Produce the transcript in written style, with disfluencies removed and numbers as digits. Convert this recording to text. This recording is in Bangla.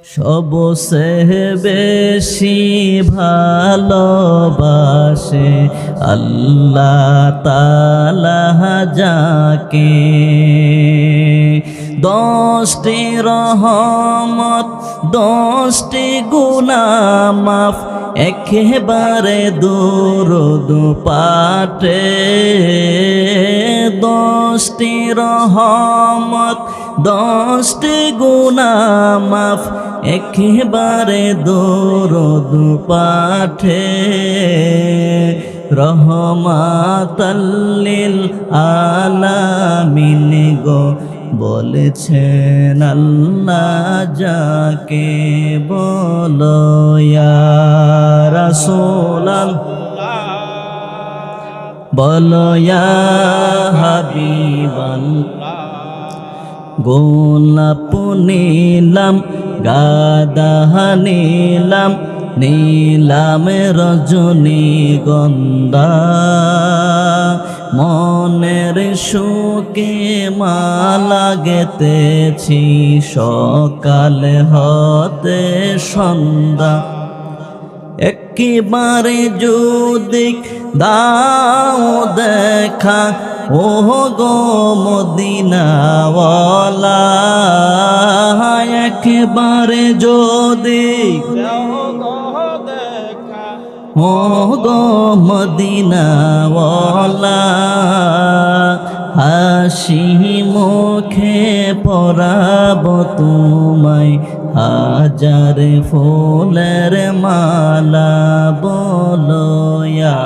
সবচেয়ে বেশি ভালোবাসে আল্লাহ তাআলা যাকে। 10টি রহমত 10টি গুনাহ মাফ একেবারে দুরূদ পাঠে। 10টি রহমত 10টি গুনাহ মাফ একেবারে দুরূদ পাঠে। রহমাতাল লিল আলামিন গো বলেছেন আল্লাহ যাকে। বলো ইয়া রাসূলুল্লাহ, বলো ইয়া হাবিবাল্লাহ। গোলাপ নিলাম গাদা নিলাম নীলাম রজনীগন্ধা, মনের সুখে মালা গেতেছি সকাল হতে সন্ধ্যা। একেবারে যদি দাও দেখা ও গো মদিনাওয়ালা, একেবারে যদি ও গো মদিনাওয়ালা, হাসি মুখে পরাব তোমায় হাজার ফুলের মালা। বলো ইয়া